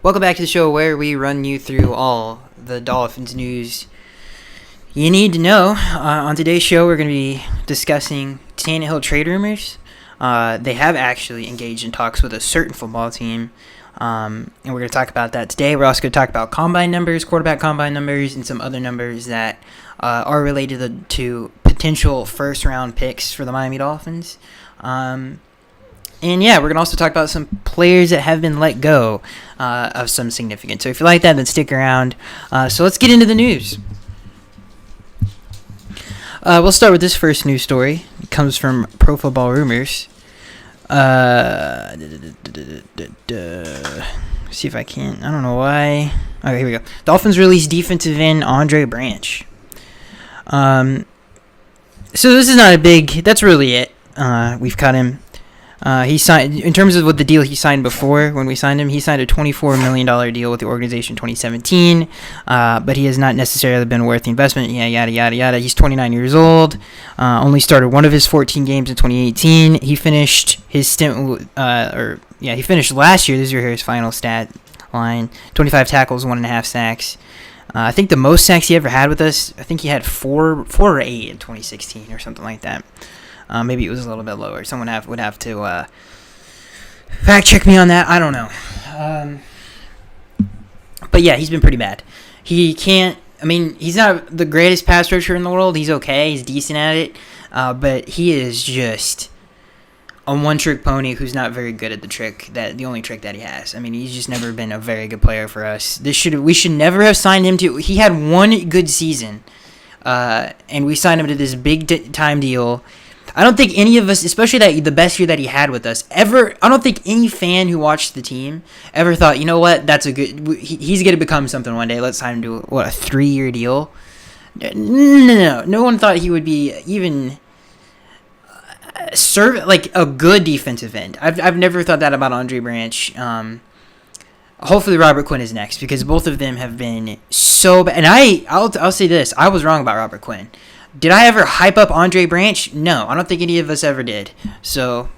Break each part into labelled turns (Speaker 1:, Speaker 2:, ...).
Speaker 1: Welcome back to the show where we run you through all the Dolphins news you need to know. On today's show, we're going to be discussing Tannehill trade rumors. They have actually engaged in talks with a certain football team, and we're going to talk about that today. We're also going to talk about combine numbers, quarterback combine numbers, and some other numbers that are related to potential first-round picks for the Miami Dolphins. And yeah, we're going to also talk about some players that have been let go of some significance. So if you like that, then stick around. So let's get into the news. We'll start with this first news story. It comes from Pro Football Rumors. See if I can. I don't know why. Okay, here we go. Dolphins release defensive end Andre Branch. So this is not a big. That's really it. We've cut him. He signed, in terms of what the deal he signed before, when we signed him, he signed a $24 million deal with the organization in 2017, but he has not necessarily been worth the investment. Yeah, yada, yada, yada. He's 29 years old, only started one of his 14 games in 2018. He finished his stint, he finished last year. This is his final stat line: 25 tackles, 1.5 sacks. I think the most sacks he ever had with us, I think he had four or 8 in 2016 or something like that. Maybe it was a little bit lower. Someone would have to fact check me on that. I don't know. But yeah, he's been pretty bad. He's not the greatest pass rusher in the world. He's okay. He's decent at it. But he is just a one-trick pony who's not very good at the only trick that he has. I mean, he's just never been a very good player for us. We should never have signed him to. He had one good season, and we signed him to this big-time deal. I don't think any of us, especially the best year that he had with us, ever. I don't think any fan who watched the team ever thought, you know what, that's a good. He's going to become something one day. Let's sign him to a 3-year deal. No one thought he would be even serve like a good defensive end. I've never thought that about Andre Branch. Hopefully Robert Quinn is next, because both of them have been so bad. And I'll say this: I was wrong about Robert Quinn. Did I ever hype up Andre Branch? No, I don't think any of us ever did. So,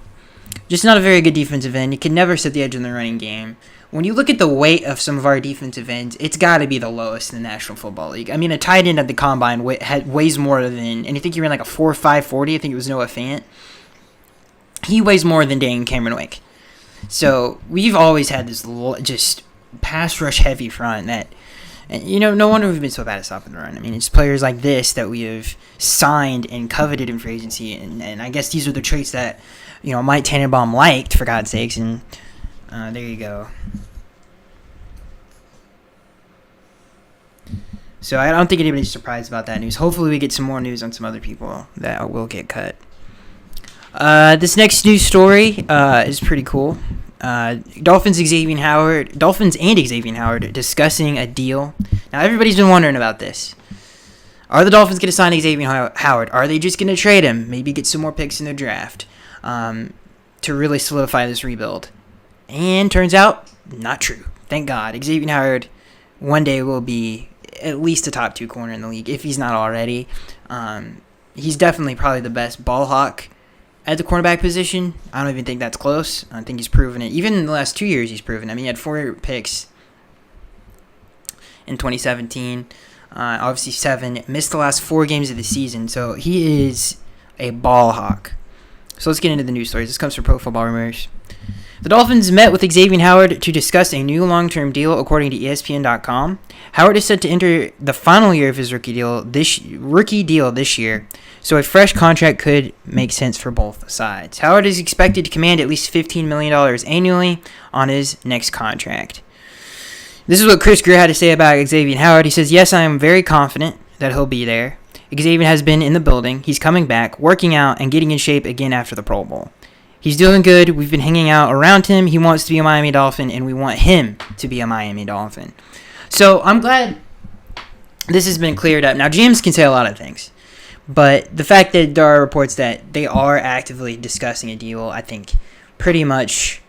Speaker 1: just not a very good defensive end. You can never set the edge in the running game. When you look at the weight of some of our defensive ends, it's got to be the lowest in the National Football League. I mean, a tight end at the combine weighs more than, and I think he ran like a 4.5 40. I think it was Noah Fant. He weighs more than Dane Cameron Wake. So, we've always had this just pass rush heavy front that. And, no wonder we've been so bad at stopping the run. I mean, it's players like this that we have signed and coveted in free agency, and I guess these are the traits that, Mike Tannenbaum liked, for God's sakes, and there you go. So I don't think anybody's surprised about that news. Hopefully we get some more news on some other people that will get cut. This next news story is pretty cool. Dolphins and Xavier Howard discussing a deal. Now, everybody's been wondering about this. Are the Dolphins going to sign Xavier Howard? Are they just going to trade him? Maybe get some more picks in their draft to really solidify this rebuild? And turns out, not true. Thank God. Xavier Howard one day will be at least a top 2 corner in the league, if he's not already. He's definitely probably the best ball hawk at the cornerback position. I don't even think that's close. I think he's proven it. Even in the last 2 years, he's proven it. I mean, he had 4 picks in 2017. Obviously 7. Missed the last 4 games of the season. So he is a ball hawk. So let's get into the news stories. This comes from Pro Football Rumors. The Dolphins met with Xavier Howard to discuss a new long-term deal, according to ESPN.com. Howard is set to enter the final year of his rookie deal this year, so a fresh contract could make sense for both sides. Howard is expected to command at least $15 million annually on his next contract. This is what Chris Greer had to say about Xavier Howard. He says, "Yes, I am very confident that he'll be there. Xavier has been in the building. He's coming back, working out, and getting in shape again after the Pro Bowl. He's doing good. We've been hanging out around him. He wants to be a Miami Dolphin, and we want him to be a Miami Dolphin." So I'm glad this has been cleared up. Now, GMs can say a lot of things, but the fact that there are reports that they are actively discussing a deal, I think pretty much,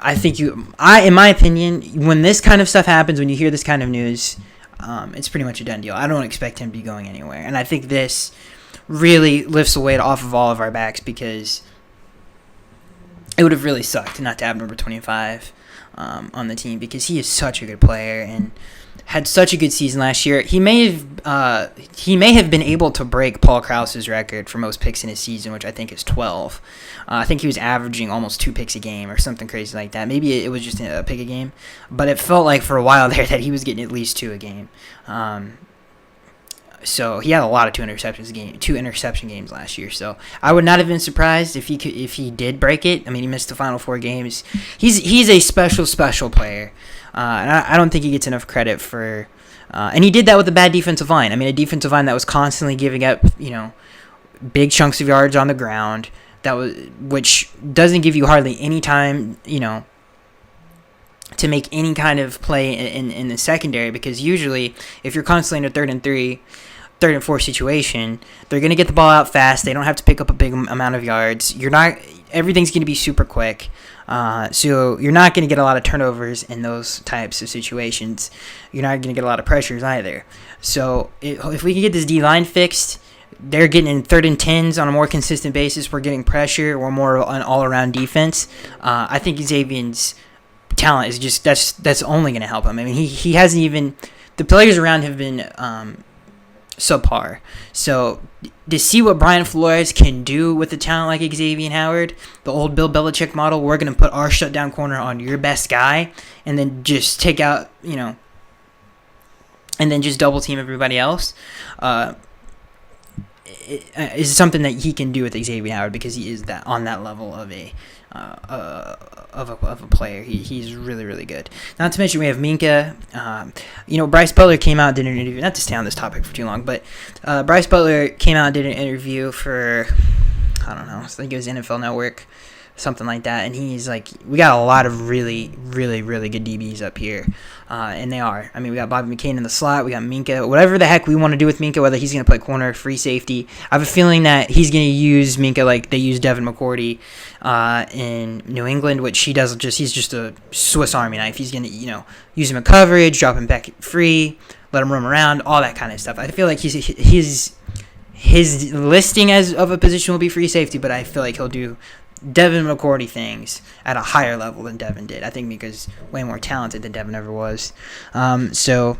Speaker 1: in my opinion, when this kind of stuff happens, when you hear this kind of news, it's pretty much a done deal. I don't expect him to be going anywhere. And I think this really lifts the weight off of all of our backs, because it would have really sucked not to have number 25 on the team, because he is such a good player and had such a good season last year. He may have been able to break Paul Krause's record for most picks in his season, which I think is 12. I think he was averaging almost 2 picks a game or something crazy like that. Maybe it was just a pick a game, but it felt like for a while there that he was getting at least 2 a game. So he had a lot of 2 interception games last year. So I would not have been surprised if he did break it. I mean, he missed the final 4 games. He's a special player, and I don't think he gets enough credit for. And he did that with a bad defensive line. I mean, a defensive line that was constantly giving up, big chunks of yards on the ground. Which doesn't give you hardly any time, to make any kind of play in the secondary, because usually if you're constantly in a 3rd and 3, 3rd and 4 situation, they're going to get the ball out fast. They don't have to pick up a big amount of yards. Everything's going to be super quick. So you're not going to get a lot of turnovers in those types of situations. You're not going to get a lot of pressures either. So if we can get this D-line fixed, they're getting in 3rd and 10s on a more consistent basis. We're getting pressure. We're more an all-around defense. I think Xavier's talent is just that's only going to help him. I mean, he hasn't even – the players around have been subpar. So to see what Brian Flores can do with a talent like Xavier Howard, the old Bill Belichick model, we're going to put our shutdown corner on your best guy and then just take out, and then just double team everybody else. Is something that he can do with Xavier Howard, because he is on that level of a player. He's really, really good. Not to mention we have Minka. Bryce Butler came out and did an interview. Not to stay on this topic for too long, but Bryce Butler came out and did an interview for, I don't know, I think it was NFL Network, something like that. And he's like, we got a lot of really, really, really good DBs up here. And they are. I mean, we got Bobby McCain in the slot. We got Minka. Whatever the heck we want to do with Minka, whether he's going to play corner, free safety, I have a feeling that he's going to use Minka like they use Devin McCourty in New England, which he's just a Swiss Army knife. He's going to, use him in coverage, drop him back free, let him roam around, all that kind of stuff. I feel like his listing as of a position will be free safety, but I feel like he'll do Devin McCourty things at a higher level than Devin did. I think because way more talented than Devin ever was. So,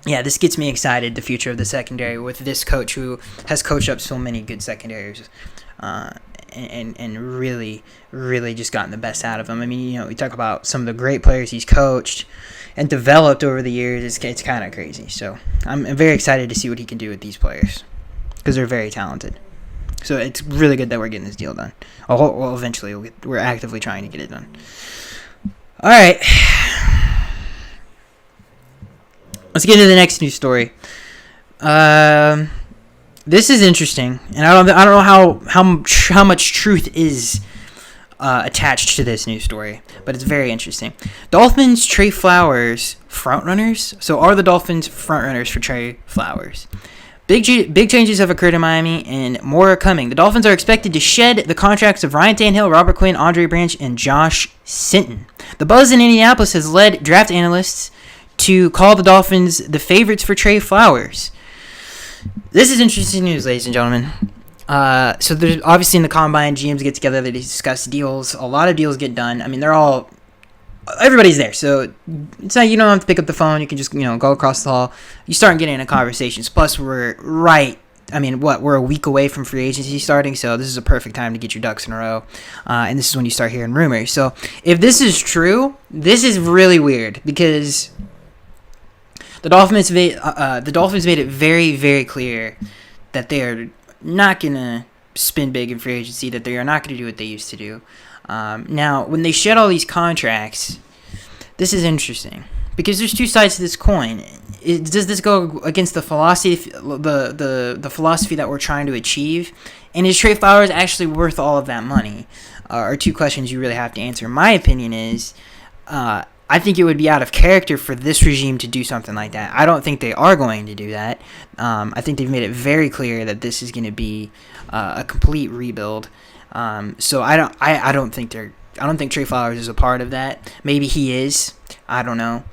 Speaker 1: yeah, this gets me excited, the future of the secondary, with this coach who has coached up so many good secondaries and really, really just gotten the best out of them. I mean, we talk about some of the great players he's coached and developed over the years. It's kind of crazy. So I'm very excited to see what he can do with these players, because they're very talented. So it's really good that we're getting this deal done. Well, eventually we're actively trying to get it done. All right. Let's get into the next news story. This is interesting, and I don't know how much truth is attached to this news story, but it's very interesting. Dolphins Trey Flowers frontrunners. So are the Dolphins frontrunners for Trey Flowers? Big changes have occurred in Miami, and more are coming. The Dolphins are expected to shed the contracts of Ryan Tannehill, Robert Quinn, Andre Branch, and Josh Sinton. The buzz in Indianapolis has led draft analysts to call the Dolphins the favorites for Trey Flowers. This is interesting news, ladies and gentlemen. So there's obviously in the combine, GMs get together, they discuss deals. A lot of deals get done. I mean, everybody's there, so it's not, you don't have to pick up the phone. You can just go across the hall. You start getting into conversations. Plus, we're a week away from free agency starting, so this is a perfect time to get your ducks in a row. And this is when you start hearing rumors. So if this is true, this is really weird, because the Dolphins made it very, very clear that they are not gonna spin big in free agency, that they are not going to do what they used to do. Now, when they shed all these contracts, this is interesting, because there's two sides to this coin. Does this go against the philosophy, the philosophy that we're trying to achieve? And is Trey Flowers actually worth all of that money? Are two questions you really have to answer. My opinion is, I think it would be out of character for this regime to do something like that. I don't think they are going to do that. I think they've made it very clear that this is going to be a complete rebuild. So I don't think Trey Flowers is a part of that. Maybe he is. I don't know.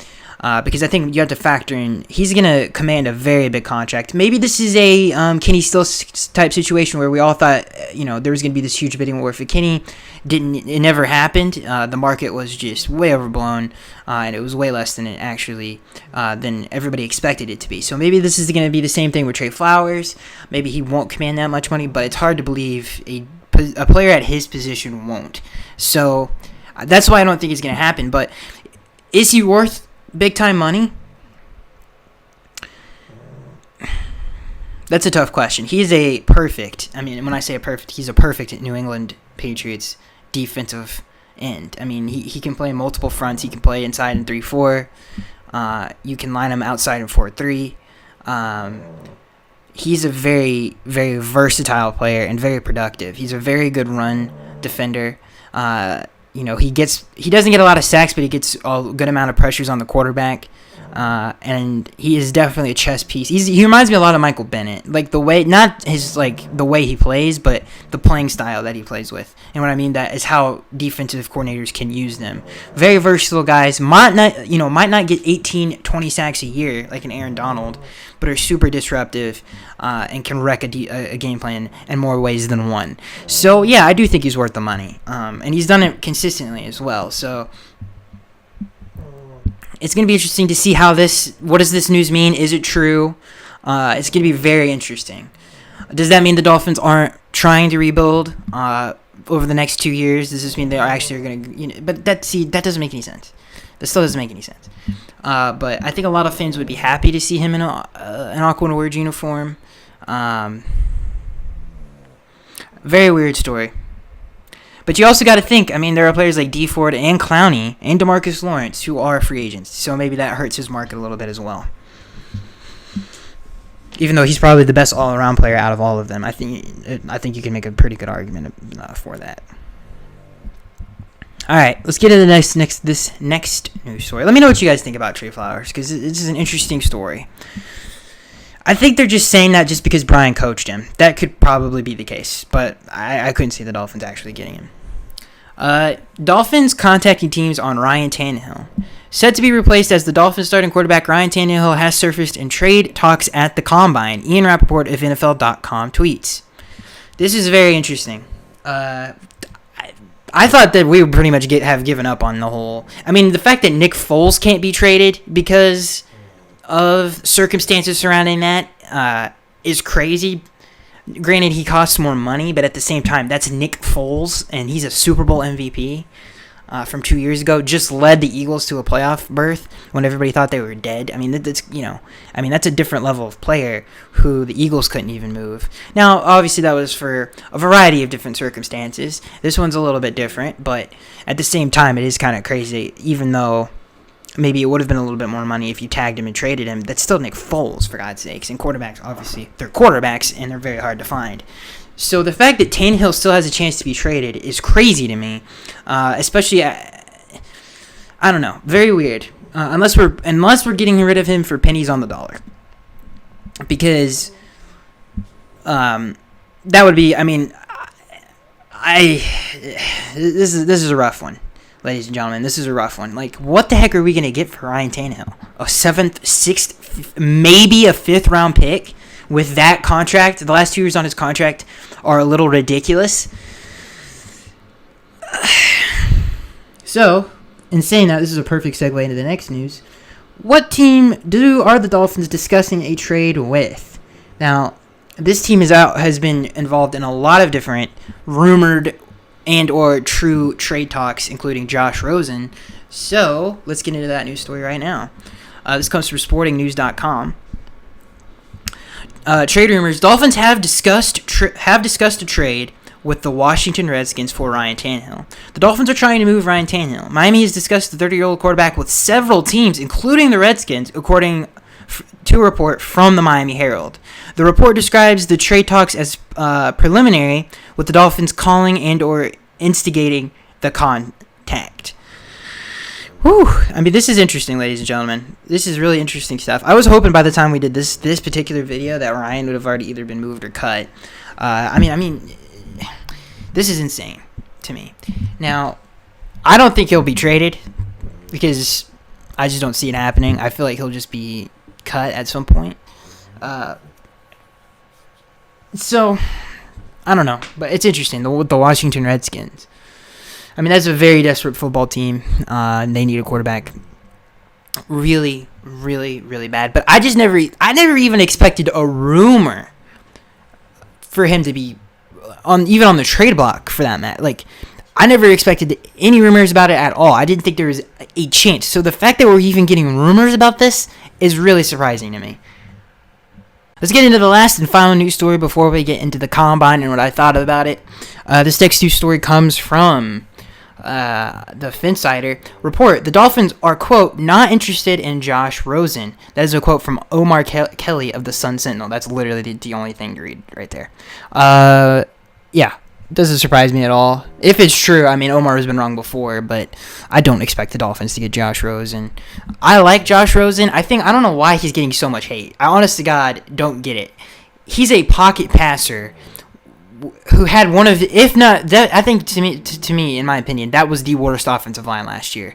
Speaker 1: because I think you have to factor in he's going to command a very big contract. Maybe this is a Kenny Stills type situation where we all thought there was going to be this huge bidding war for Kenny. It never happened. The market was just way overblown, and it was way less than it actually than everybody expected it to be. So maybe this is going to be the same thing with Trey Flowers. Maybe he won't command that much money, but it's hard to believe a player at his position won't. So that's why I don't think it's going to happen. But is he worth big-time money? That's a tough question. He's a perfect, when I say he's a perfect New England Patriots defensive end. He can play multiple fronts. He can play inside in 3-4. You can line him outside in 4-3. He's a very, very versatile player and very productive. He's a very good run defender. He doesn't get a lot of sacks, but he gets a good amount of pressures on the quarterback. And he is definitely a chess piece. He reminds me a lot of Michael Bennett, like the way, not his the way he plays, but the playing style that he plays with. And what I mean that is how defensive coordinators can use them. Very versatile guys. Might not get 18, 20 sacks a year like an Aaron Donald, but are super disruptive and can wreck a game plan in more ways than one. So yeah, I do think he's worth the money, and he's done it consistently as well. So it's going to be interesting to see what does this news mean? Is it true? It's going to be very interesting. Does that mean the Dolphins aren't trying to rebuild over the next 2 years? Does this mean they are actually going to, but that doesn't make any sense. That still doesn't make any sense. But I think a lot of fans would be happy to see him in an Aqua Orange uniform. Very weird story. But you also got to think, there are players like D Ford and Clowney and DeMarcus Lawrence who are free agents. So maybe that hurts his market a little bit as well. Even though he's probably the best all-around player out of all of them, I think you can make a pretty good argument for that. All right, let's get to this next news story. Let me know what you guys think about Trey Flowers, because this is an interesting story. I think they're just saying that just because Brian coached him. That could probably be the case, but I couldn't see the Dolphins actually getting him. Dolphins contacting teams on Ryan Tannehill. Set to be replaced as the Dolphins starting quarterback, Ryan Tannehill has surfaced in trade talks at the Combine. Ian Rappaport of NFL.com tweets. This is very interesting. I thought that we would pretty much have given up on the whole. The fact that Nick Foles can't be traded because of circumstances surrounding that is crazy. Granted, he costs more money, but at the same time, that's Nick Foles, and he's a Super Bowl MVP from 2 years ago. Just led the Eagles to a playoff berth when everybody thought they were dead. That's a different level of player who the Eagles couldn't even move. Now, obviously, that was for a variety of different circumstances. This one's a little bit different, but at the same time, it is kind of crazy, even though maybe it would have been a little bit more money if you tagged him and traded him. That's still Nick Foles, for God's sakes. And quarterbacks, obviously, they're quarterbacks, and they're very hard to find. So the fact that Tannehill still has a chance to be traded is crazy to me. Especially, I don't know, very weird. Unless we're getting rid of him for pennies on the dollar. Because that would be, this is a rough one. Ladies and gentlemen, this is a rough one. What the heck are we going to get for Ryan Tannehill? A 7th, 6th, maybe a 5th round pick with that contract? The last 2 years on his contract are a little ridiculous. So, in saying that, this is a perfect segue into the next news. What team are the Dolphins discussing a trade with? Now, this team has been involved in a lot of different rumored and or true trade talks, including Josh Rosen. So, let's get into that news story right now. This comes from sportingnews.com. Trade rumors. Dolphins have discussed a trade with the Washington Redskins for Ryan Tannehill. The Dolphins are trying to move Ryan Tannehill. Miami has discussed the 30-year-old quarterback with several teams, including the Redskins, according to a report from the Miami Herald. The report describes the trade talks as preliminary, with the Dolphins calling and or instigating the contact. Whew. This is interesting, ladies and gentlemen. This is really interesting stuff. I was hoping by the time we did this particular video that Ryan would have already either been moved or cut. This is insane to me. Now, I don't think he'll be traded because I just don't see it happening. I feel like he'll just be cut at some point. So, I don't know. But it's interesting. The Washington Redskins. I mean, that's a very desperate football team. They need a quarterback really, really, really bad. But I never even expected a rumor for him to be even on the trade block for that match. Like, I never expected any rumors about it at all. I didn't think there was a chance. So the fact that we're even getting rumors about this is really surprising to me. Let's get into the last and final news story before we get into the combine and what I thought about it. This next news story comes from the Finsider report. The Dolphins are, quote, not interested in Josh Rosen. That is a quote from Omar Kelly of the Sun Sentinel. That's literally the only thing to read right there. Yeah, doesn't surprise me at all. If it's true, I mean, Omar has been wrong before, but I don't expect the Dolphins to get Josh Rosen. I like Josh Rosen. I don't know why he's getting so much hate. I honest to God don't get it. He's a pocket passer who had one of, if not, that, I think to me, in my opinion, that was the worst offensive line last year.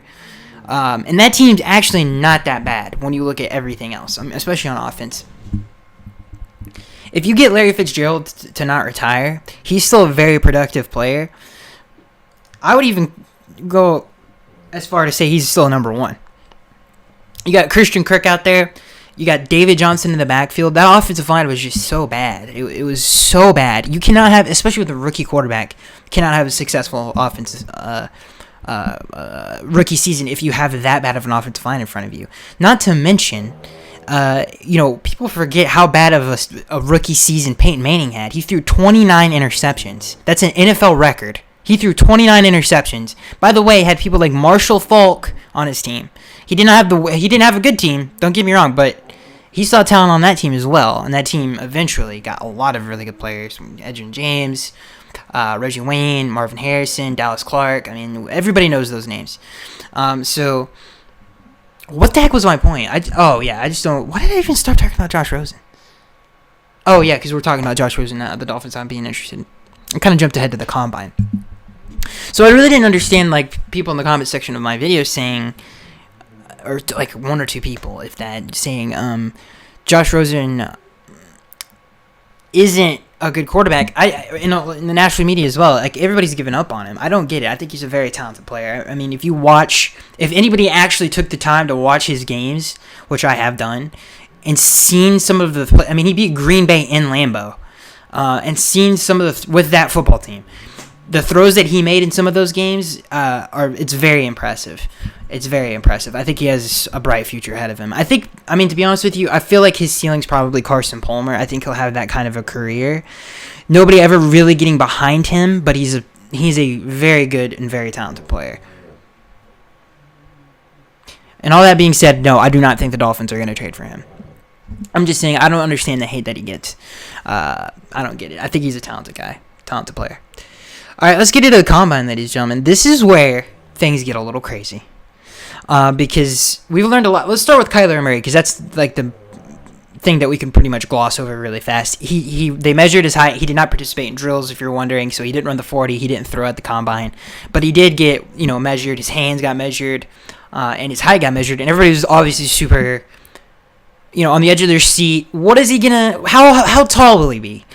Speaker 1: And that team's actually not that bad when you look at everything else, especially on offense. If you get Larry Fitzgerald to not retire, he's still a very productive player. I would even go as far to say he's still number one. You got Christian Kirk out there. You got David Johnson in the backfield. That offensive line was just so bad. It was so bad. You cannot have, especially with a rookie quarterback, cannot have a successful offensive rookie season if you have that bad of an offensive line in front of you. Not to mention, people forget how bad of a rookie season Peyton Manning had. He threw 29 interceptions. That's an NFL record. He threw 29 interceptions. By the way, had people like Marshall Faulk on his team. He didn't have a good team. Don't get me wrong, but he saw talent on that team as well. And that team eventually got a lot of really good players. Edgerrin James, Reggie Wayne, Marvin Harrison, Dallas Clark. I mean, everybody knows those names. So what the heck was my point? I just don't. Why did I even start talking about Josh Rosen? Oh yeah, because we're talking about Josh Rosen, the Dolphins not being interested. I kind of jumped ahead to the combine. So I really didn't understand like people in the comment section of my video saying, or like one or two people, if that, saying Josh Rosen isn't a good quarterback. In the national media as well, like everybody's given up on him. I don't get it. I think he's a very talented player. I mean, if anybody actually took the time to watch his games, which I have done, and seen some of the, I mean, he beat Green Bay in Lambeau, and seen some of the with that football team, the throws that he made in some of those games it's very impressive. It's very impressive. I think he has a bright future ahead of him. To be honest with you, I feel like his ceiling's probably Carson Palmer. I think he'll have that kind of a career. Nobody ever really getting behind him, but he's a very good and very talented player. And all that being said, no, I do not think the Dolphins are going to trade for him. I'm just saying I don't understand the hate that he gets. I don't get it. I think he's a talented guy, talented player. All right, let's get into the combine, ladies and gentlemen. This is where things get a little crazy. Because we've learned a lot. Let's start with Kyler Murray, because that's like the thing that we can pretty much gloss over really fast. They measured his height. He did not participate in drills, if you're wondering, so he didn't run the 40. He didn't throw at the combine. But he did get, measured. His hands got measured, and his height got measured. And everybody was obviously super, on the edge of their seat. What is he going to – how tall will he be?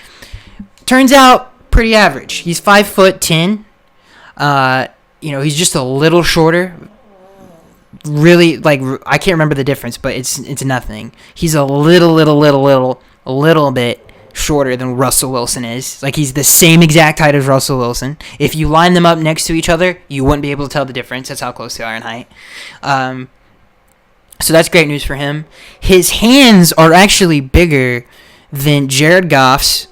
Speaker 1: Turns out pretty average. He's 5'10". He's just a little shorter. Really, like, I can't remember the difference, but it's nothing. He's a little bit shorter than Russell Wilson is. Like, he's the same exact height as Russell Wilson. If you line them up next to each other, you wouldn't be able to tell the difference. That's how close they are in height. So that's great news for him. His hands are actually bigger than Jared Goff's,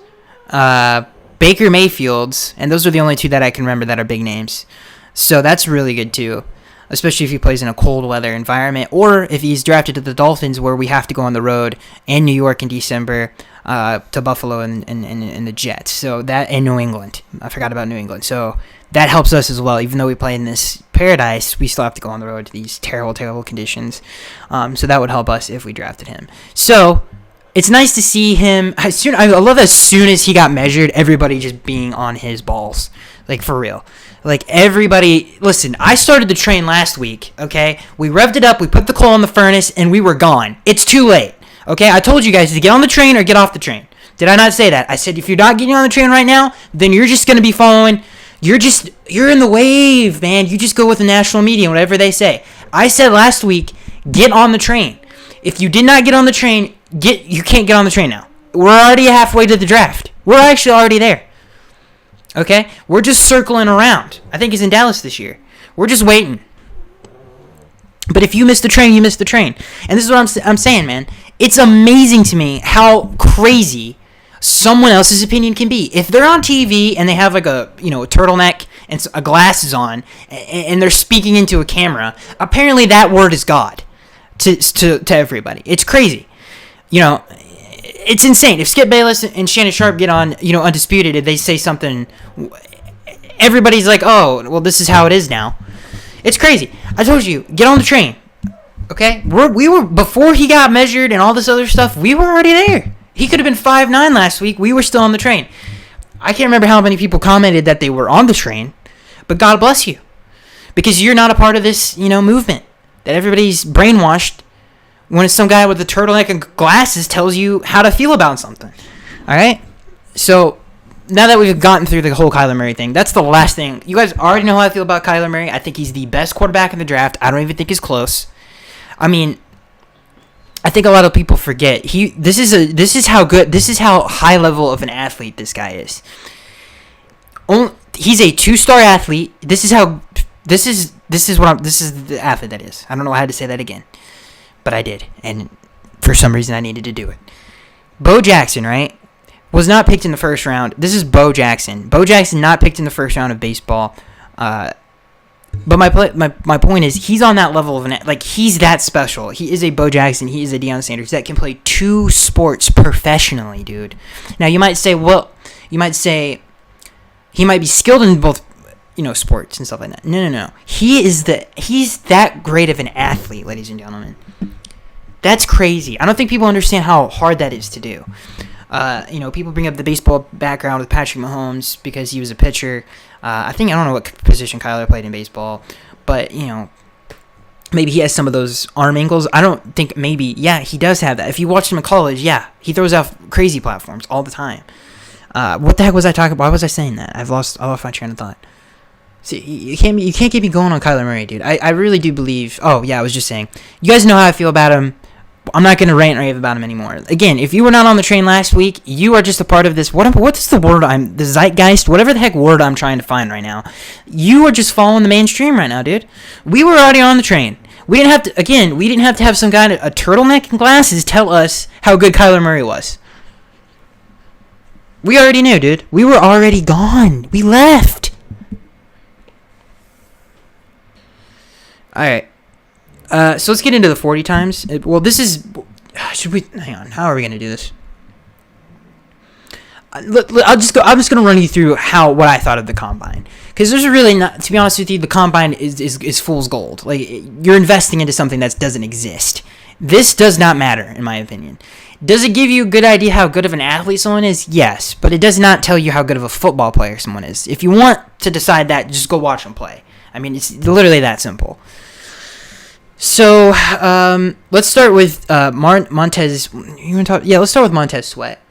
Speaker 1: Baker Mayfield's, and those are the only two that I can remember that are big names. So that's really good too, especially if he plays in a cold weather environment, or if he's drafted to the Dolphins, where we have to go on the road in New York in December, to Buffalo and the Jets. So that, and New England. I forgot about New England. So that helps us as well. Even though we play in this paradise, we still have to go on the road to these terrible, terrible conditions. So that would help us if we drafted him. So it's nice to see him. I love as soon as he got measured, everybody just being on his balls, like for real. Like, everybody, listen, I started the train last week, okay? We revved it up, we put the coal in the furnace, and we were gone. It's too late, okay? I told you guys to get on the train or get off the train. Did I not say that? I said if you're not getting on the train right now, then you're just going to be following. You're in the wave, man. You just go with the national media, whatever they say. I said last week, get on the train. If you did not get on the train, you can't get on the train now. We're already halfway to the draft. We're actually already there. Okay? We're just circling around. I think he's in Dallas this year. We're just waiting. But if you miss the train, you miss the train. And this is what I'm saying, man. It's amazing to me how crazy someone else's opinion can be. If they're on TV and they have like a turtleneck and glasses on and they're speaking into a camera, apparently that word is God to everybody. It's crazy. It's insane. If Skip Bayless and Shannon Sharp get on, Undisputed, if they say something, everybody's like, oh, well, this is how it is now. It's crazy. I told you, get on the train. Okay? We were, before he got measured and all this other stuff, we were already there. He could have been 5'9" last week. We were still on the train. I can't remember how many people commented that they were on the train, but God bless you. Because you're not a part of this, movement. That everybody's brainwashed when it's some guy with a turtleneck and glasses tells you how to feel about something. All right? So, now that we've gotten through the whole Kyler Murray thing, that's the last thing. You guys already know how I feel about Kyler Murray. I think he's the best quarterback in the draft. I don't even think he's close. I mean, I think a lot of people forget. This is how high level of an athlete this guy is. He's a 2-star athlete. This is the athlete that is. I don't know why I had to say that again. But I did, and for some reason I needed to do it. Bo Jackson, right, was not picked in the first round. This is Bo Jackson. Bo Jackson not picked in the first round of baseball. But my point is, he's on that level of he's that special. He is a Bo Jackson. He is a Deion Sanders that can play 2 sports professionally, dude. Now you might say he might be skilled in both, sports and stuff like that. No. He's that great of an athlete, ladies and gentlemen. That's crazy. I don't think people understand how hard that is to do. People bring up the baseball background with Patrick Mahomes because he was a pitcher. I don't know what position Kyler played in baseball, but, maybe he has some of those arm angles. I don't think he does have that. If you watched him in college, he throws out crazy platforms all the time. What the heck was I talking about? Why was I saying that? I lost my train of thought. See, you can't keep me going on Kyler Murray, dude. I really do believe. Oh yeah, I was just saying. You guys know how I feel about him. I'm not gonna rant and rave about him anymore. Again, if you were not on the train last week, you are just a part of this. What's the word? The zeitgeist, whatever the heck word I'm trying to find right now. You are just following the mainstream right now, dude. We were already on the train. We didn't have to have some guy in a turtleneck and glasses tell us how good Kyler Murray was. We already knew, dude. We were already gone. We left. All right. So let's get into the 40 times. Hang on. How are we going to do this? I'm just going to run you through what I thought of the combine. Because there's really not, to be honest with you, the combine is fool's gold. Like, you're investing into something that doesn't exist. This does not matter, in my opinion. Does it give you a good idea how good of an athlete someone is? Yes. But it does not tell you how good of a football player someone is. If you want to decide that, just go watch them play. I mean, it's literally that simple. So, let's start with Montez. Let's start with Montez Sweat.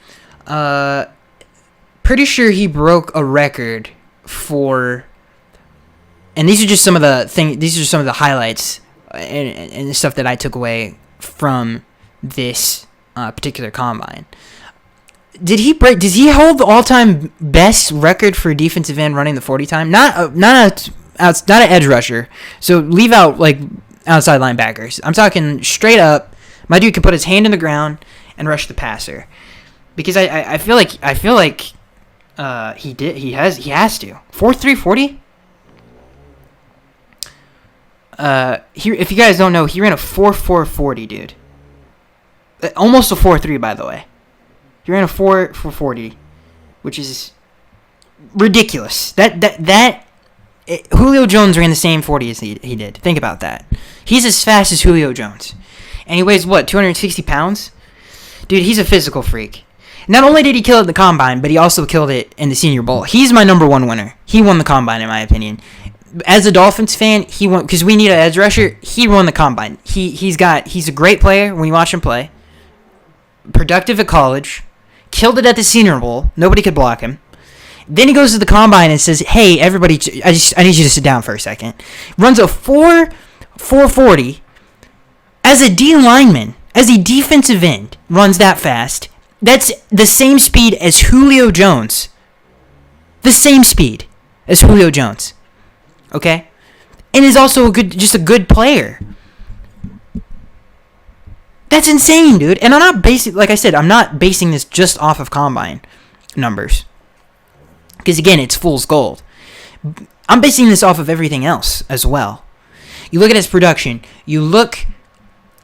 Speaker 1: Pretty sure he broke a record for, and these are just some of the highlights and the stuff that I took away from this particular combine. Does he hold the all-time best record for defensive end running the 40 time? Not an edge rusher. So leave out outside linebackers. I'm talking straight up. My dude can put his hand in the ground and rush the passer, because I feel like he has to 4.3 40. If you guys don't know, he ran a 4.4 40, dude. Almost a 4.3, by the way. He ran a 4.4 40, which is ridiculous. Julio Jones ran the same 40 as he did. Think about that. He's as fast as Julio Jones. And he weighs, 260 pounds? Dude, he's a physical freak. Not only did he kill it in the Combine, but he also killed it in the Senior Bowl. He's my number one winner. He won the Combine, in my opinion. As a Dolphins fan, he won because we need an edge rusher. He won the Combine. He's a great player when you watch him play. Productive at college. Killed it at the Senior Bowl. Nobody could block him. Then he goes to the Combine and says, "Hey, everybody, I need you to sit down for a second." Runs a 4.40 as a D lineman, as a defensive end. Runs that fast. That's the same speed as Julio Jones. The same speed as Julio Jones. Okay? And is also just a good player. That's insane, dude. And I'm not basing, like I said, I'm not basing this just off of Combine numbers. Because again, it's fool's gold. I'm basing this off of everything else as well. You look at his production. You look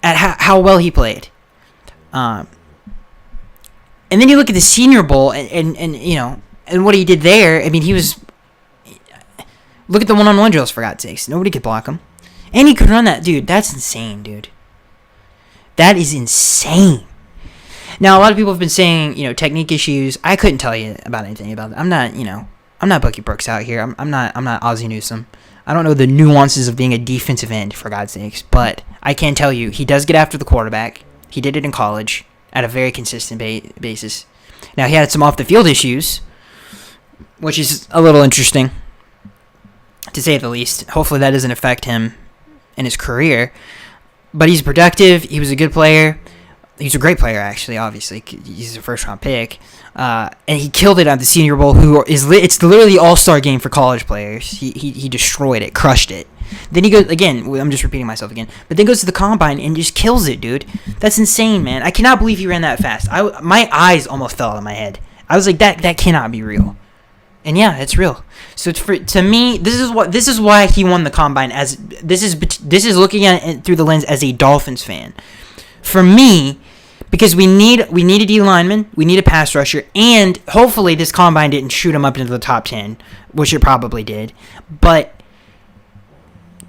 Speaker 1: at how well he played. And then you look at the Senior Bowl and you know, and what he did there. I mean, he was... Look at the one-on-one drills, for God's sakes. Nobody could block him. And he could run that. Dude, that's insane, dude. That is insane. Now, a lot of people have been saying, you know, technique issues. I couldn't tell you about anything about that. I'm not Bucky Brooks out here. I'm not Ozzie Newsome. I don't know the nuances of being a defensive end, for God's sakes. But I can tell you, he does get after the quarterback. He did it in college at a very consistent basis. Now, he had some off-the-field issues, which is a little interesting, to say the least. Hopefully that doesn't affect him in his career. But he's productive. He was a good player. He's a great player, actually, obviously. He's a first-round pick. And he killed it at the Senior Bowl, it's literally the all-star game for college players. He destroyed it, crushed it. Then he goes, again, I'm just repeating myself again, but then goes to the Combine and just kills it, dude. That's insane, man. I cannot believe he ran that fast. My eyes almost fell out of my head. I was like, that cannot be real. And yeah, it's real. So to me, this is why he won the Combine. As this is looking at it through the lens as a Dolphins fan. For me, because we need a D lineman, we need a pass rusher, and hopefully this Combine didn't shoot him up into the top 10, which it probably did. But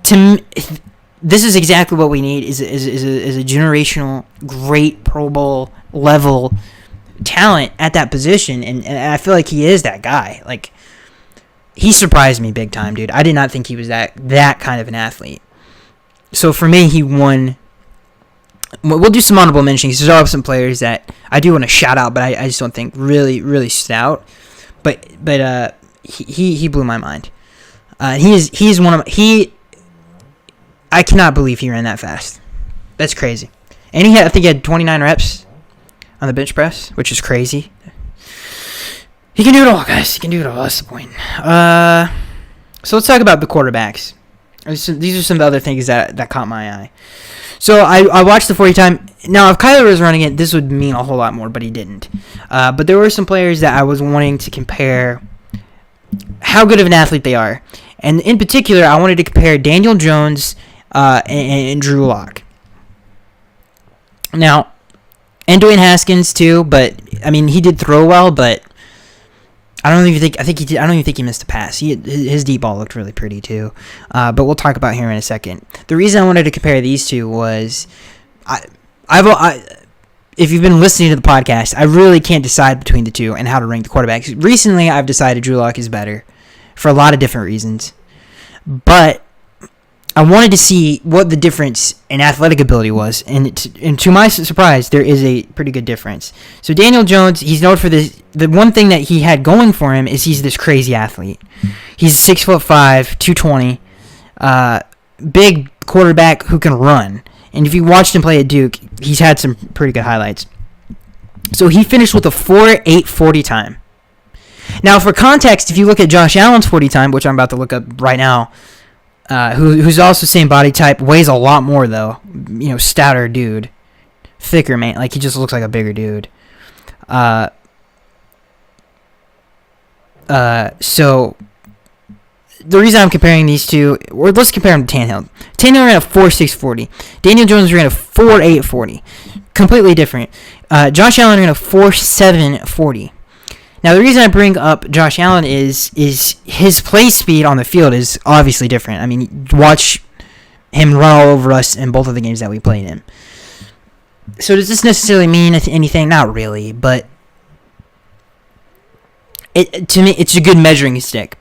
Speaker 1: this is exactly what we need: is a generational, great Pro Bowl level talent at that position, and I feel like he is that guy. Like, he surprised me big time, dude. I did not think he was that kind of an athlete. So for me, he won. We'll do some honorable mentions. There's also some players that I do want to shout out, but I just don't think really stood out. But he blew my mind. He's one of I cannot believe he ran that fast. That's crazy. And I think he had 29 reps on the bench press, which is crazy. He can do it all, guys. He can do it all. That's the point. So let's talk about the quarterbacks. These are some of the other things that caught my eye. So I watched the 40 time. Now, if Kyler was running it, this would mean a whole lot more, but he didn't. But there were some players that I was wanting to compare how good of an athlete they are. And in particular, I wanted to compare Daniel Jones and Drew Lock. Now, and Dwayne Haskins too, but I mean, he did throw well, but I don't even think he missed a pass. His deep ball looked really pretty too. But we'll talk about here in a second. The reason I wanted to compare these two was, if you've been listening to the podcast, I really can't decide between the two and how to rank the quarterbacks. Recently, I've decided Drew Lock is better for a lot of different reasons, but I wanted to see what the difference in athletic ability was, and to my surprise, there is a pretty good difference. So Daniel Jones, he's known for this. The one thing that he had going for him is he's this crazy athlete. He's 6'5", 220, big quarterback who can run. And if you watched him play at Duke, he's had some pretty good highlights. So he finished with a 4.8 40 time. Now, for context, if you look at Josh Allen's 40 time, which I'm about to look up right now, who's also same body type, weighs a lot more though. You know, stouter dude, thicker man. Like, he just looks like a bigger dude. So the reason I'm comparing these two, or let's compare them to Tannehill. Tannehill ran a 4.6 40. Daniel Jones ran a 4.8 40. Completely different. Josh Allen ran a 4.7 40. Now, the reason I bring up Josh Allen is his play speed on the field is obviously different. I mean, watch him run all over us in both of the games that we played in. So does this necessarily mean anything? Not really, but to me, it's a good measuring stick.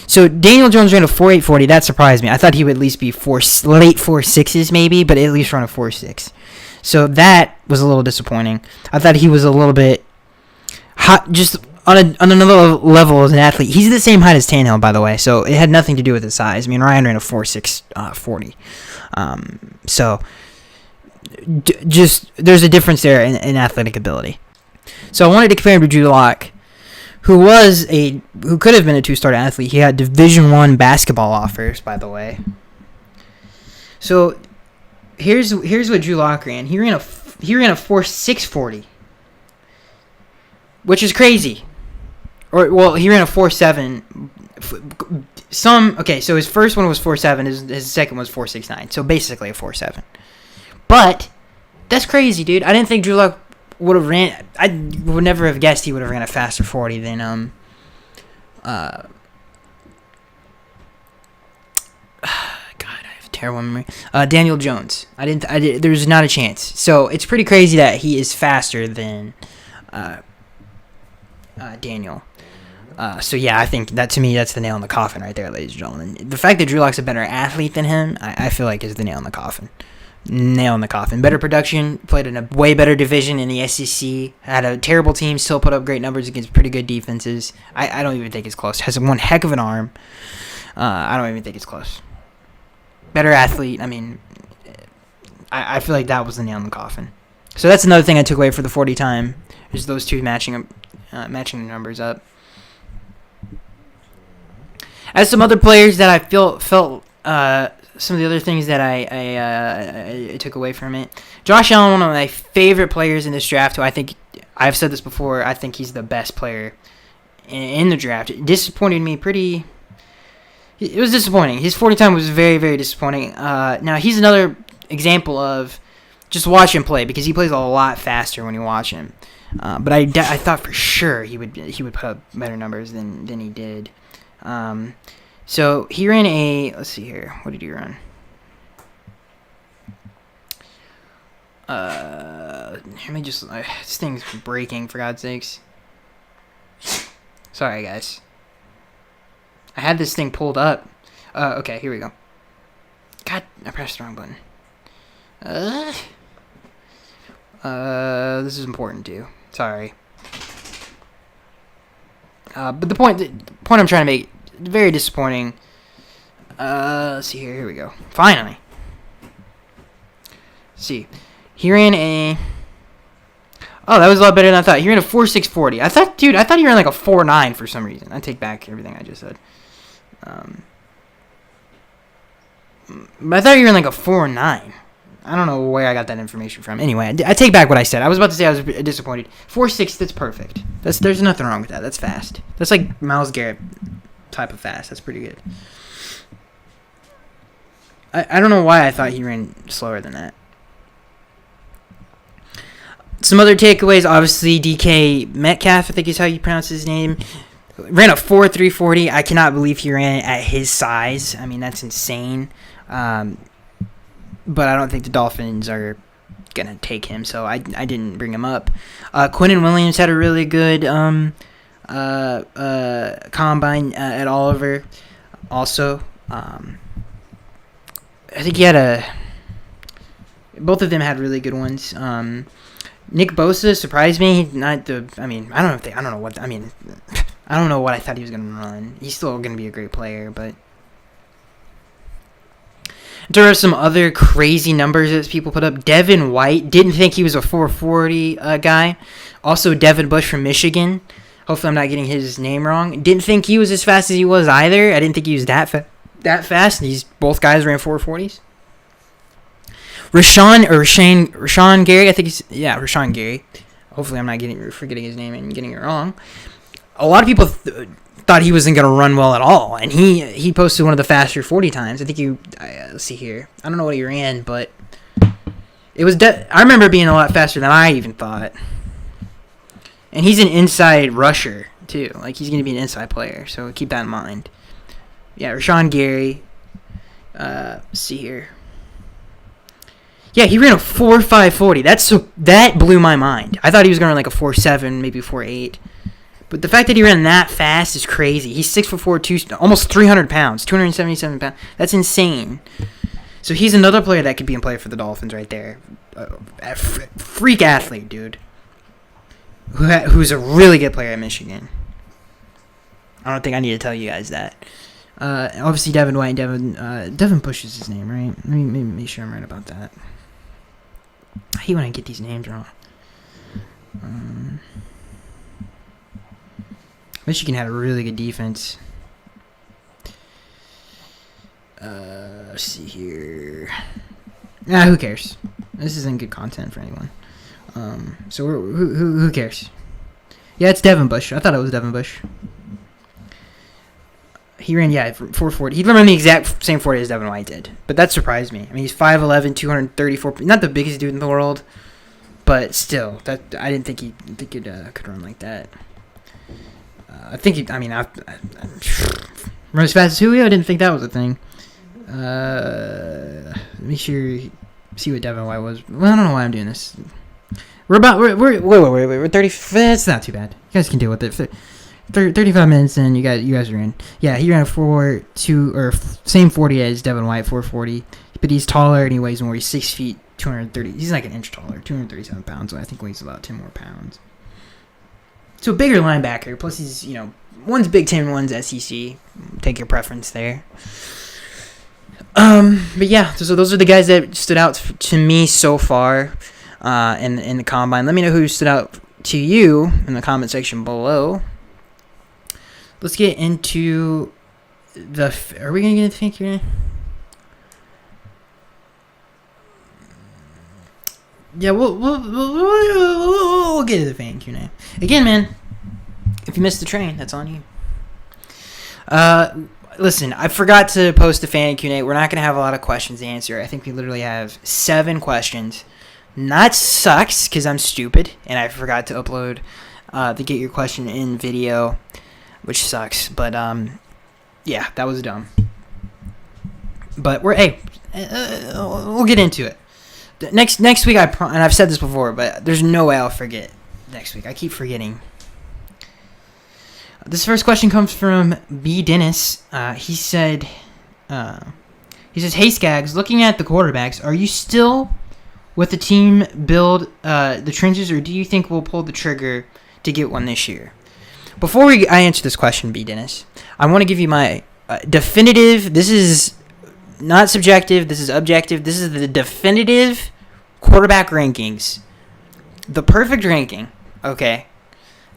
Speaker 1: So Daniel Jones ran a 4.840. That surprised me. I thought he would at least be late 4.6s maybe, but at least run a 4.6. So that was a little disappointing. I thought he was a little bit hot, just on another level as an athlete. He's the same height as Tannehill, by the way, so it had nothing to do with his size. I mean, Ryan ran a 4.640. So just there's a difference there in athletic ability. So I wanted to compare him to Drew Lock, who could have been a 2-star athlete. He had Division I basketball offers, by the way. So here's what Drew Lock ran. He ran a 4.640, which is crazy. He ran a 4.7. So his first one was 4.7. His second was 4.69. So basically a 4.7. But that's crazy, dude. I didn't think Drew Lock would have ran. I would never have guessed he would have ran a faster 40 than God, I have terrible memory. Daniel Jones. There's not a chance. So it's pretty crazy that he is faster than Daniel. So yeah, I think that, to me, that's the nail in the coffin right there, ladies and gentlemen. The fact that Drew Lock's a better athlete than him, I feel like is the nail in the coffin. Nail in the coffin. Better production, played in a way better division in the SEC, had a terrible team, still put up great numbers against pretty good defenses. I don't even think it's close. Has one heck of an arm. I don't even think it's close. Better athlete. I mean, I feel like that was the nail in the coffin. So that's another thing I took away for the 40 time, is those two matching the numbers up. As some other players that I felt some of the other things that I took away from it. Josh Allen, one of my favorite players in this draft, who I think, I've said this before, I think he's the best player in the draft. It disappointed me pretty. It was disappointing. His 40 time was very, very disappointing. Now, he's another example of just watch him play, because he plays a lot faster when you watch him. But I thought for sure he would put up better numbers than he did. So he ran let's see here. What did he run? Let me just, this thing's breaking, for God's sakes. Sorry, guys. I had this thing pulled up. Okay, here we go. God, I pressed the wrong button. This is important too. Sorry. But the point I'm trying to make, very disappointing. Let's see here. Here we go. Finally. Let's see. He ran a... Oh, that was a lot better than I thought. He ran a 4.640. I thought he ran like a 4.9 for some reason. I take back everything I just said. But I thought he ran like a 4.9. I don't know where I got that information from. Anyway, I take back what I said. I was about to say I was disappointed. 4.6, that's perfect. There's nothing wrong with that. That's fast. That's like Myles Garrett type of fast. That's pretty good. I don't know why I thought he ran slower than that. Some other takeaways, obviously, DK Metcalf, I think is how you pronounce his name, ran a 4.340. I cannot believe he ran it at his size. I mean, that's insane. But I don't think the Dolphins are going to take him, so I didn't bring him up. Quinnen Williams had a really good combine at Oliver. Also, I think he had both of them had really good ones. Nick Bosa surprised me. I don't know what I thought he was going to run. He's still going to be a great player, but there are some other crazy numbers that people put up. Devin White, didn't think he was a 4.40 guy. Also, Devin Bush from Michigan. Hopefully I'm not getting his name wrong. Didn't think he was as fast as he was either. I didn't think he was that fast. Both guys ran 4.40s. Rashawn Gary, I think Rashawn Gary. Hopefully I'm not forgetting his name and getting it wrong. A lot of people thought he wasn't going to run well at all, and he posted one of the faster 40 times. I think let's see here. I don't know what he ran, but it was. I remember being a lot faster than I even thought. And he's an inside rusher too. Like, he's going to be an inside player, so keep that in mind. Yeah, Rashawn Gary. Let's see here. Yeah, he ran a 4.540. That blew my mind. I thought he was going to run like a 4.7, maybe 4.8. But the fact that he ran that fast is crazy. He's 6'4", almost 300 pounds, 277 pounds. That's insane. So he's another player that could be in play for the Dolphins right there. A freak athlete, dude. Who's a really good player at Michigan. I don't think I need to tell you guys that. Obviously, Devin White and Devin Bush is his name, right? Let me make sure I'm right about that. I hate when I get these names wrong. Michigan had a really good defense. Let's see here. Who cares? This isn't good content for anyone. So who cares? Yeah, it's Devin Bush. I thought it was Devin Bush. He ran, 440. He ran the exact same 40 as Devin White did. But that surprised me. I mean, he's 5'11", 234. Not the biggest dude in the world, but still, that I didn't think he could run like that. I think he. I mean, I run as fast as Julio. I didn't think that was a thing. Let me see what Devin White was. Well, I don't know why I'm doing this. We're 30. It's not too bad. You guys can deal with it. 35 minutes in, you guys are in. Yeah, he ran a 4.2 or same 40 as Devin White, 4.40, but he's taller and he weighs more. He's 6 feet, 230. He's like an inch taller, 237 pounds. So I think weighs about 10 more pounds. So a bigger linebacker. Plus he's one's Big Ten, one's SEC. Take your preference there. But yeah, so those are the guys that stood out to me so far in the combine. Let me know who stood out to you in the comment section below. Let's get into are we going to get into the Q&A? Yeah, we'll get to the fan Q&A. Again, man, if you missed the train, that's on you. Listen, I forgot to post the fan Q&A. We're not going to have a lot of questions to answer. I think we literally have 7 questions. And that sucks because I'm stupid and I forgot to upload the Get Your Question in video, which sucks. But, yeah, that was dumb. But we'll get into it. Next week, and I've said this before, but there's no way I'll forget next week. I keep forgetting. This first question comes from B. Dennis. He says, "Hey Skaggs, looking at the quarterbacks, are you still with the team build the trenches, or do you think we'll pull the trigger to get one this year?" Before I answer this question, B. Dennis, I want to give you my definitive. This is not subjective. This is objective. This is the definitive quarterback rankings, the perfect ranking. Okay.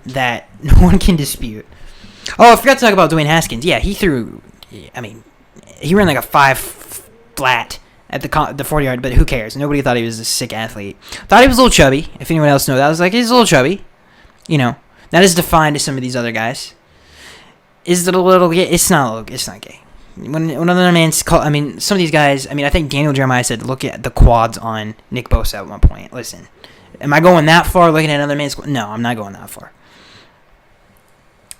Speaker 1: That no one can dispute. Oh, I forgot to talk about Dwayne Haskins. Yeah, he ran like a 5 flat at the 40-yard, but who cares? Nobody thought he was a sick athlete. Thought he was a little chubby. If anyone else knows that, I was like, he's a little chubby. Not as defined as some of these other guys. Is it a little gay? It's not gay. When another man's called, some of these guys, I think Daniel Jeremiah said, look at the quads on Nick Bosa at one point. Listen, am I going that far looking at another man's? No, I'm not going that far.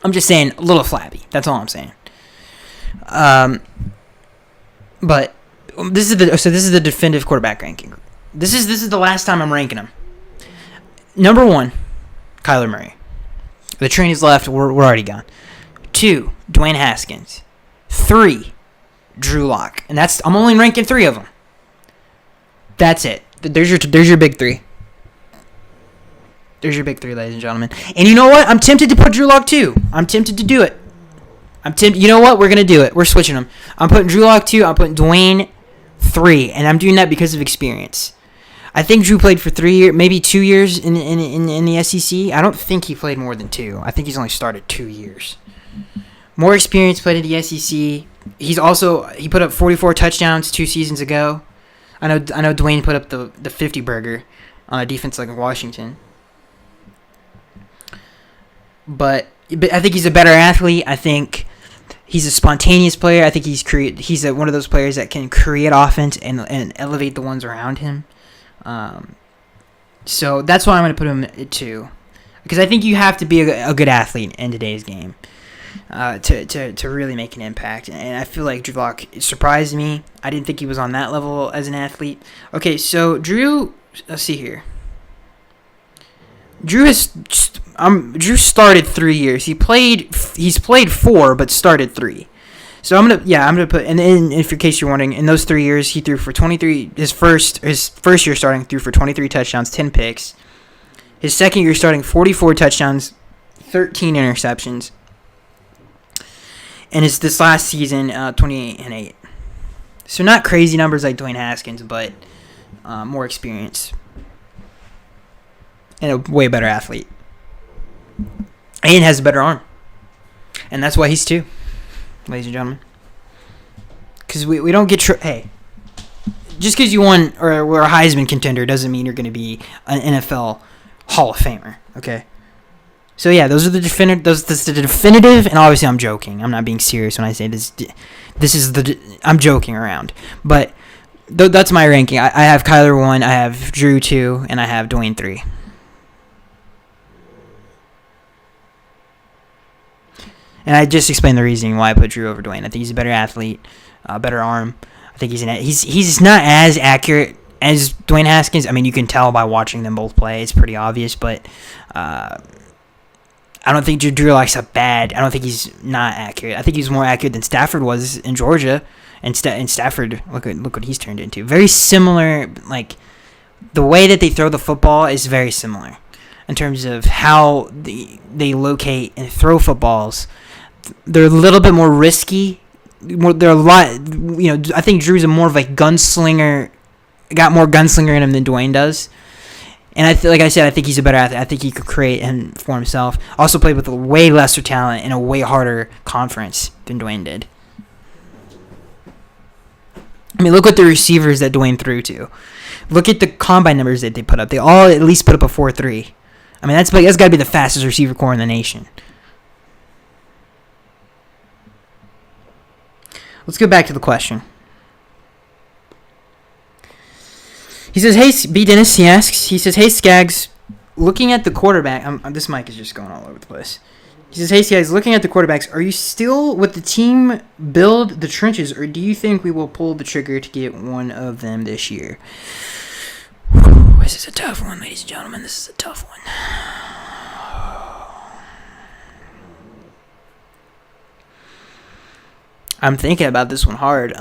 Speaker 1: I'm just saying a little flabby. That's all I'm saying. But this is the definitive quarterback ranking. This is the last time I'm ranking them. Number 1, Kyler Murray. The train is left. We're already gone. 2, Dwayne Haskins. 3, Drew Lock. And I'm only ranking 3 of them. That's it. There's your big 3. There's your big 3, ladies and gentlemen. And you know what? I'm tempted to put Drew Lock 2. I'm tempted to do it. You know what? We're going to do it. We're switching them. I'm putting Drew Lock 2. I'm putting Dwayne 3. And I'm doing that because of experience. I think Drew played for 3 years, maybe 2 years in the SEC. I don't think he played more than 2. I think he's only started 2 years. More experience, played in the SEC. He put up 44 touchdowns 2 seasons ago. I know Dwayne put up the 50 burger on a defense like Washington. But I think he's a better athlete. I think he's a spontaneous player. I think he's one of those players that can create offense and elevate the ones around him. So that's why I'm going to put him at 2. Because I think you have to be a good athlete in today's game to really make an impact. And I feel like Drew Lock surprised me. I didn't think he was on that level as an athlete. Okay, so Drew, let's see here. Drew started 3 years. He's played 4, but started 3. So I'm gonna put, and if in case you're wondering, in those 3 years he threw for 23. His first year starting threw for 23 touchdowns, 10 picks. His second year starting 44 touchdowns, 13 interceptions. And this last season 28-8. So not crazy numbers like Dwayne Haskins, but more experience and a way better athlete. And has a better arm. And that's why he's 2, ladies and gentlemen. Because we don't get... hey, just because you won or were a Heisman contender doesn't mean you're going to be an NFL Hall of Famer, okay? So, yeah, those are the definitive... And obviously, I'm joking. I'm not being serious when I say this. I'm joking around. But that's my ranking. I have Kyler 1, I have Drew 2, and I have Dwayne 3. And I just explained the reasoning why I put Drew over Dwayne. I think he's a better athlete, better arm. I think he's not as accurate as Dwayne Haskins. I mean, you can tell by watching them both play. It's pretty obvious, but I don't think Drew Lock's I don't think he's not accurate. I think he's more accurate than Stafford was in Georgia. And Stafford, look what he's turned into. Very similar, like, the way that they throw the football is very similar in terms of how they locate and throw footballs. They're a little bit more risky. They're a lot, I think Drew's more of a gunslinger, got more gunslinger in him than Dwayne does. And like I said, I think he's a better athlete. I think he could create and for himself. Also played with a way lesser talent in a way harder conference than Dwayne did. I mean, look at the receivers that Dwayne threw to. Look at the combine numbers that they put up. They all at least put up a 4.3. I mean, that's got to be the fastest receiver core in the nation. Let's go back to the question. He says, hey, B. Dennis, he says, hey, Skaggs, looking at the quarterback, this mic is just going all over the place. He says, hey, Skaggs, looking at the quarterbacks, are you still with the team build the trenches, or do you think we will pull the trigger to get one of them this year? Whew, this is a tough one, ladies and gentlemen. This is a tough one. I'm thinking about this one hard.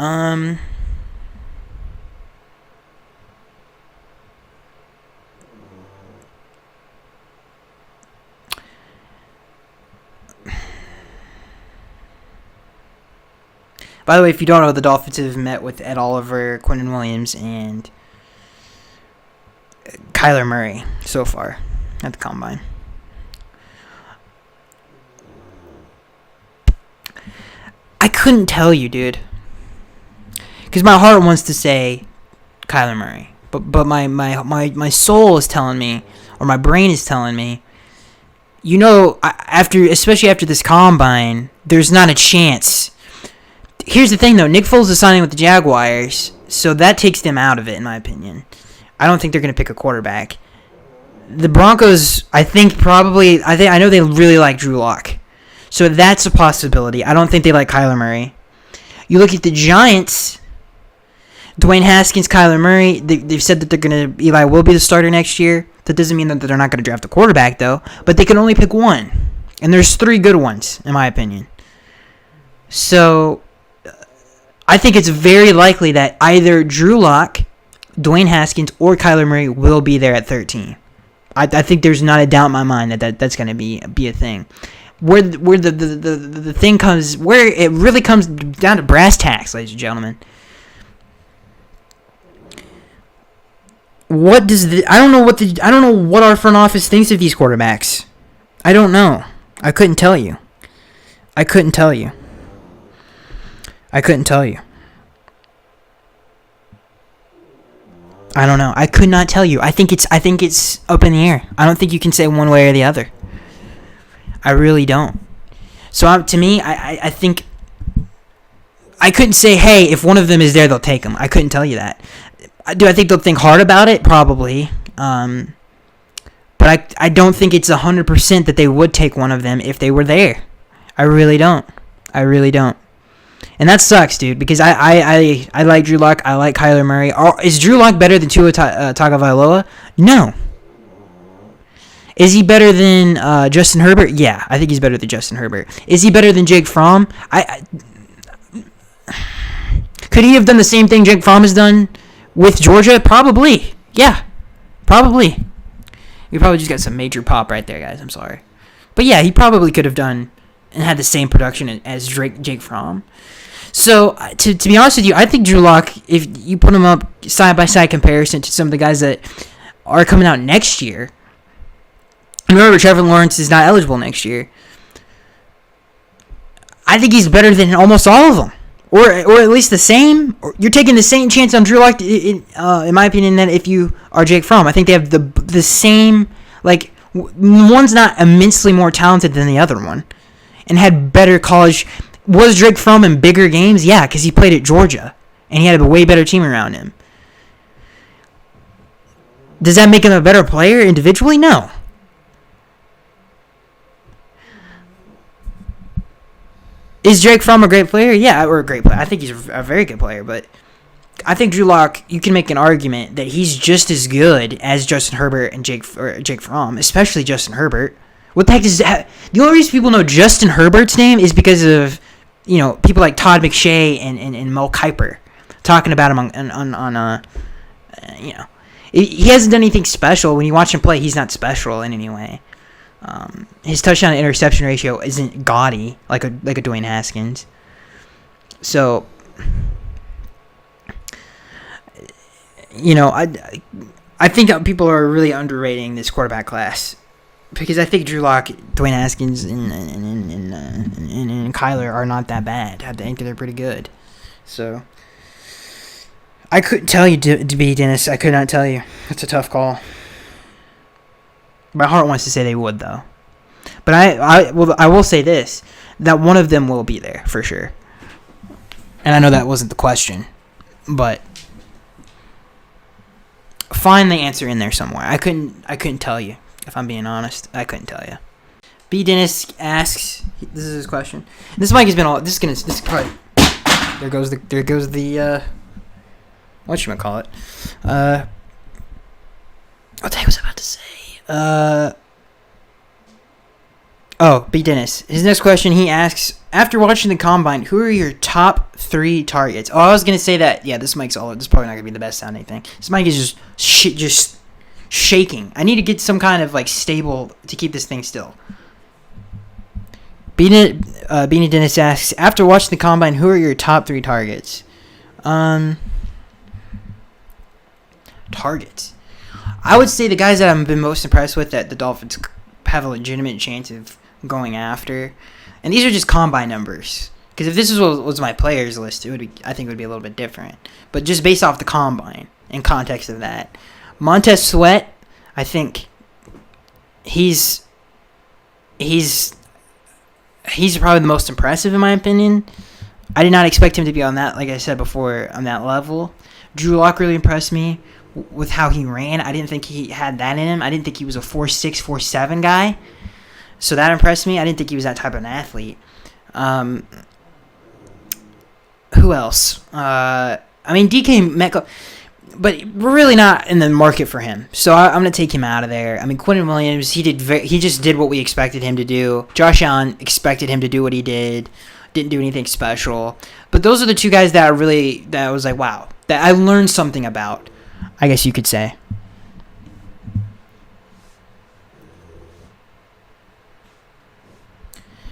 Speaker 1: By the way, if you don't know, the Dolphins have met with Ed Oliver, Quentin Williams, and Kyler Murray so far at the Combine. I couldn't tell you, dude. Because my heart wants to say Kyler Murray. But my soul is telling me, or my brain is telling me, especially after this Combine, there's not a chance. Here's the thing, though. Nick Foles is signing with the Jaguars, so that takes them out of it, in my opinion. I don't think they're going to pick a quarterback. The Broncos, I know they really like Drew Lock. So that's a possibility. I don't think they like Kyler Murray. You look at the Giants, Dwayne Haskins, Kyler Murray, they've said that Eli will be the starter next year. That doesn't mean that they're not going to draft a quarterback, though. But they can only pick one. And there's 3 good ones, in my opinion. So I think it's very likely that either Drew Lock, Dwayne Haskins, or Kyler Murray will be there at 13. I think there's not a doubt in my mind that's going to be a thing. Where the thing comes, where it really comes down to brass tacks, ladies and gentlemen. I don't know what our front office thinks of these quarterbacks. I don't know. I couldn't tell you. I don't know. I could not tell you. I think it's up in the air. I don't think you can say one way or the other. I really don't. So to me, I think I couldn't say, hey, if one of them is there, they'll take them. I couldn't tell you that. Do I think they'll think hard about it? Probably. But I don't think it's 100% that they would take one of them if they were there. I really don't. And that sucks, dude, because I like Drew Lock. I like Kyler Murray. Is Drew Lock better than Tua Tagovailoa? No. Is he better than Justin Herbert? Yeah, I think he's better than Justin Herbert. Is he better than Jake Fromm? Could he have done the same thing Jake Fromm has done with Georgia? Probably. Yeah, probably. We probably just got some major pop right there, guys. I'm sorry. But yeah, he probably could have done and had the same production as Jake Fromm. So, to be honest with you, I think Drew Lock, if you put him up side-by-side comparison to some of the guys that are coming out next year, remember, Trevor Lawrence is not eligible next year, I think he's better than almost all of them. Or at least the same. You're taking the same chance on Drew Lock, in my opinion, than if you are Jake Fromm. I think they have the same, like, one's not immensely more talented than the other one and had better college. Was Jake Fromm in bigger games? Yeah, because he played at Georgia and he had a way better team around him. Does that make him a better player individually? No. Is Jake Fromm a great player? Yeah, or a great player. I think he's a very good player, but I think Drew Lock, you can make an argument that he's just as good as Justin Herbert and Jake Fromm, especially Justin Herbert. What the heck is that? The only reason people know Justin Herbert's name is because of, people like Todd McShay and Mel Kiper talking about him on he hasn't done anything special. When you watch him play, he's not special in any way. His touchdown to interception ratio isn't gaudy like a Dwayne Haskins. So, I think people are really underrating this quarterback class because I think Drew Lock, Dwayne Haskins, and Kyler are not that bad. I think they're pretty good. So, I couldn't tell you to be Dennis. I could not tell you. It's a tough call. My heart wants to say they would, though. But I will say this, that one of them will be there, for sure. And I know that wasn't the question, but find the answer in there somewhere. I couldn't tell you, if I'm being honest. I couldn't tell you. B. Dennis asks, this is his question. This mic has been all, this is probably, there goes the, whatchamacallit. What the heck was I about to say? B. Dennis. His next question, he asks, after watching the Combine, who are your top 3 targets? Oh, I was going to say that. Yeah, this mic's this is probably not going to be the best sounding thing. This mic is just shaking. I need to get some kind of, stable to keep this thing still. Beanie Dennis asks, after watching the Combine, who are your top 3 targets? Targets. I would say the guys that I've been most impressed with that the Dolphins have a legitimate chance of going after, and these are just Combine numbers. Because if this was my players list, I think it would be a little bit different. But just based off the Combine, in context of that, Montez Sweat, I think he's probably the most impressive in my opinion. I did not expect him to be on that, like I said before, on that level. Drew Lock really impressed me with how he ran. I didn't think he had that in him. I didn't think he was a 4'6", 4'7" guy. So that impressed me. I didn't think he was that type of an athlete. Who else? DK Metcalf. But we're really not in the market for him. So I'm going to take him out of there. Quentin Williams, he just did what we expected him to do. Josh Allen expected him to do what he did. Didn't do anything special. But those are the 2 guys that I was like, wow. That I learned something about, I guess you could say.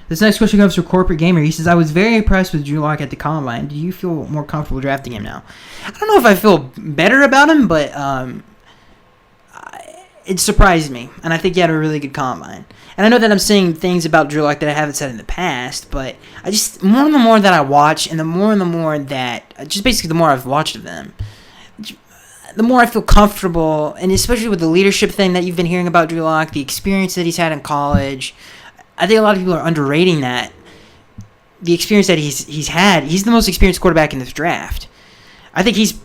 Speaker 1: This next question comes from Corporate Gamer. He says, I was very impressed with Drew Lock at the Combine. Do you feel more comfortable drafting him now? I don't know if I feel better about him, but it surprised me. And I think he had a really good Combine. And I know that I'm saying things about Drew Lock that I haven't said in the past, but I just, more and the more that I watch, and the more that, just basically the more I've watched of them, the more I feel comfortable, and especially with the leadership thing that you've been hearing about Drew Lock, the experience that he's had in college, I think a lot of people are underrating that. The experience that he's had, he's the most experienced quarterback in this draft. I think he's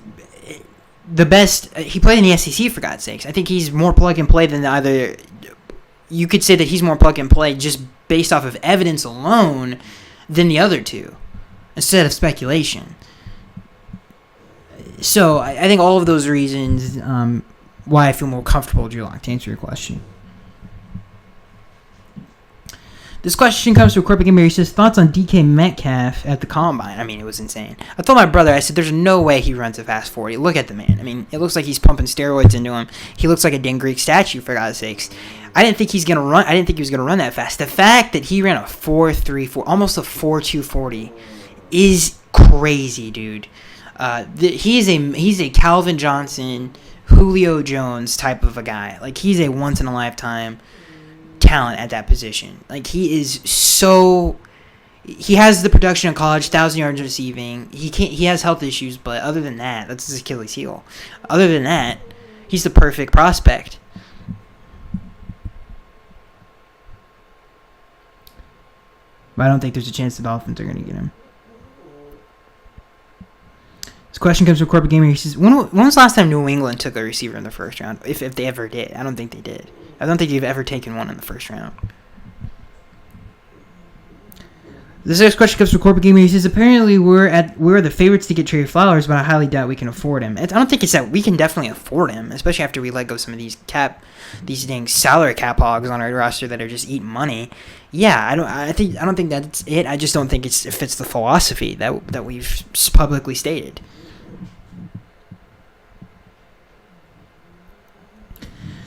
Speaker 1: the best. He played in the SEC, for God's sakes. I think he's more plug and play than either. You could say that he's more plug and play just based off of evidence alone than the other 2, instead of speculation. So I think all of those reasons why I feel more comfortable with Drew Lock, to answer your question. This question comes from Corporate Gamer. He says, thoughts on DK Metcalf at the Combine? I mean, it was insane. I told my brother, I said, there's no way he runs a fast 40. Look at the man. I mean, it looks like he's pumping steroids into him. He looks like a dang Greek statue, for God's sakes. I didn't think he was going to run that fast. The fact that he ran a 4.34, almost a 4.2 40, is crazy, dude. He's a Calvin Johnson, Julio Jones type of a guy. Like, he's a once-in-a-lifetime talent at that position. Like, he has the production in college, 1,000 yards receiving. He has health issues, but other than that, that's his Achilles heel. Other than that, he's the perfect prospect. But I don't think there's a chance the Dolphins are going to get him. This question comes from Corporate Gamer. He says, when was the last time New England took a receiver in the first round? If they ever did. I don't think they did. I don't think they've ever taken one in the first round. This next question comes from Corporate Gamer. He says, apparently we're the favorites to get Trey Flowers, but I highly doubt we can afford him. I don't think it's that we can definitely afford him, especially after we let go some of these dang salary cap hogs on our roster that are just eating money. Yeah, I don't think that's it. I just don't think it fits the philosophy that we've publicly stated.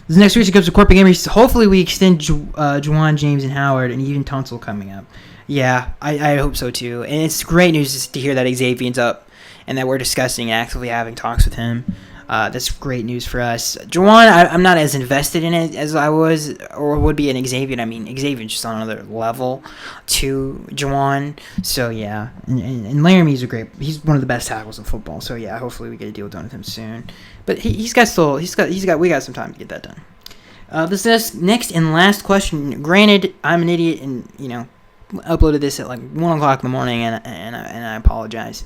Speaker 1: This next question comes to Corporate Gamer. He says, hopefully we extend Juwan, James, and Howard, and even Tunsil coming up. Yeah, I hope so too. And it's great news to hear that Xavier's up and that we're discussing and actively having talks with him. That's great news for us. Juwan, I'm not as invested in it as I was or would be in Xavier. I mean, Xavier's just on another level to Juwan. So yeah, and Laramie's he's one of the best tackles in football. So yeah, hopefully we get a deal done with him soon. But we got some time to get that done. This next and last question. Granted, I'm an idiot and uploaded this at like 1:00 in the morning and I apologize.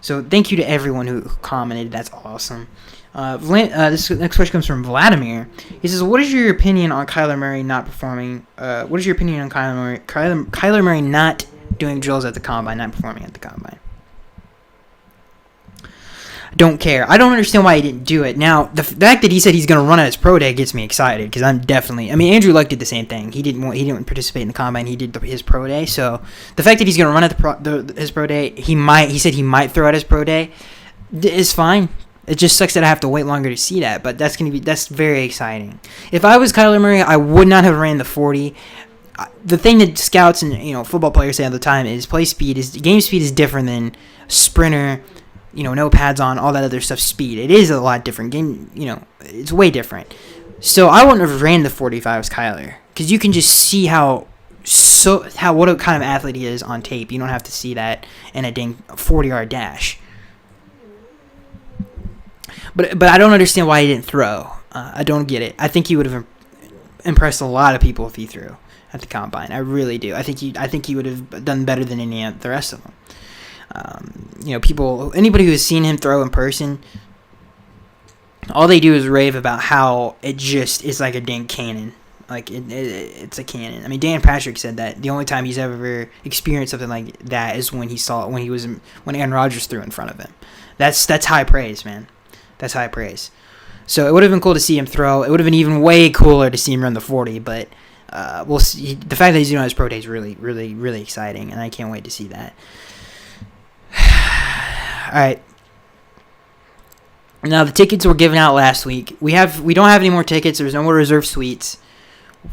Speaker 1: So thank you to everyone who commented. That's awesome. This next question comes from Vladimir. He says, what is your opinion on Kyler Murray not performing? What is your opinion on Kyler Murray not doing drills at the Combine, not performing at the Combine? I don't care. I don't understand why he didn't do it. Now, the fact that he said he's going to run at his pro day gets me excited because Andrew Luck did the same thing. He didn't participate in the Combine. He did his pro day. So the fact that he's going to run at his pro day, he said he might throw at his pro day, is fine. It just sucks that I have to wait longer to see that, but that's very exciting. If I was Kyler Murray, I would not have ran the 40. The thing that scouts and football players say all the time is game speed is different than sprinter, no pads on, all that other stuff. Speed, it is a lot different. It's way different. So I wouldn't have ran the 40 if I was Kyler, because you can just see what a kind of athlete he is on tape. You don't have to see that in a dang 40-yard dash. But I don't understand why he didn't throw. I don't get it. I think he would have impressed a lot of people if he threw at the Combine. I really do. I think he would have done better than any of the rest of them. Anybody who has seen him throw in person, all they do is rave about how it just is like a dang cannon. Like it's a cannon. I mean, Dan Patrick said that the only time he's ever experienced something like that is when when Aaron Rodgers threw in front of him. That's high praise, man. That's high praise. So it would have been cool to see him throw. It would have been even way cooler to see him run the 40, but we'll see. The fact that he's doing his pro day is really, really, really exciting, and I can't wait to see that. All right. Now, the tickets were given out last week. We don't have any more tickets. There's no more reserved suites.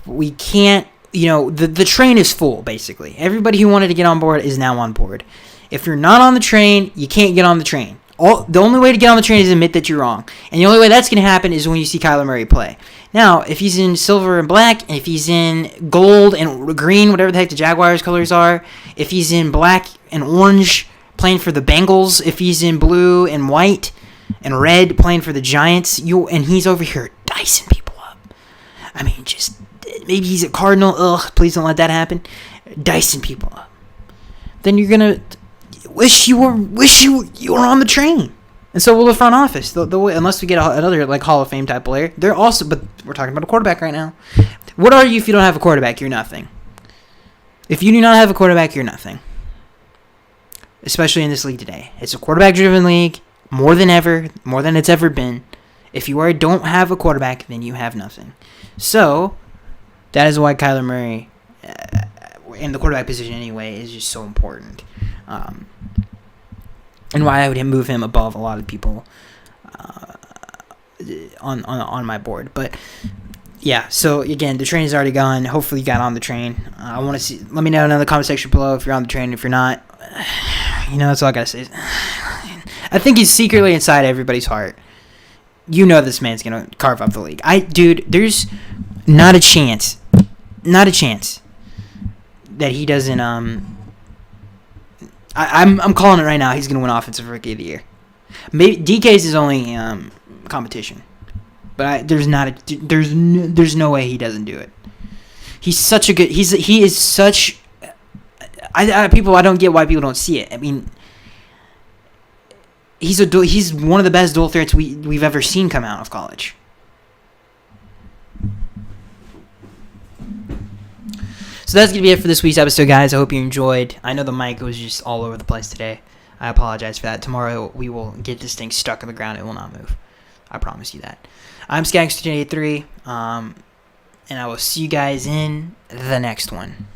Speaker 1: We can't, the train is full, basically. Everybody who wanted to get on board is now on board. If you're not on the train, you can't get on the train. The only way to get on the train is admit that you're wrong. And the only way that's going to happen is when you see Kyler Murray play. Now, if he's in silver and black, if he's in gold and green, whatever the heck the Jaguars colors are, if he's in black and orange playing for the Bengals, if he's in blue and white and red playing for the Giants, and he's over here dicing people up. I mean, just maybe he's a Cardinal. Ugh, please don't let that happen. Dicing people up. Then you're going to wish you were on the train. And so will the front office. Unless we get another like Hall of Fame type player. They're also, but we're talking about a quarterback right now. What are you if you don't have a quarterback? You're nothing. If you do not have a quarterback, you're nothing. Especially in this league today. It's a quarterback-driven league more than ever, more than it's ever been. If you don't have a quarterback, then you have nothing. So that is why Kyler Murray in the quarterback position anyway is just so important. And why I would move him above a lot of people on my board. But yeah, so again, the train is already gone. Hopefully you got on the train. I want to see. Let me know in the comment section below if you're on the train. If you're not, that's all I gotta say. I think he's secretly inside everybody's heart. This man's gonna carve up the league. Dude, there's not a chance that he doesn't. I'm calling it right now. He's gonna win Offensive Rookie of the Year. Maybe DK's his only competition, but there's no way he doesn't do it. He's such a good. He is such. I don't get why people don't see it. I mean, he's one of the best dual threats we've ever seen come out of college. So that's going to be it for this week's episode, guys. I hope you enjoyed. I know the mic was just all over the place today. I apologize for that. Tomorrow we will get this thing stuck on the ground. It will not move. I promise you that. I'm Skagster83, and I will see you guys in the next one.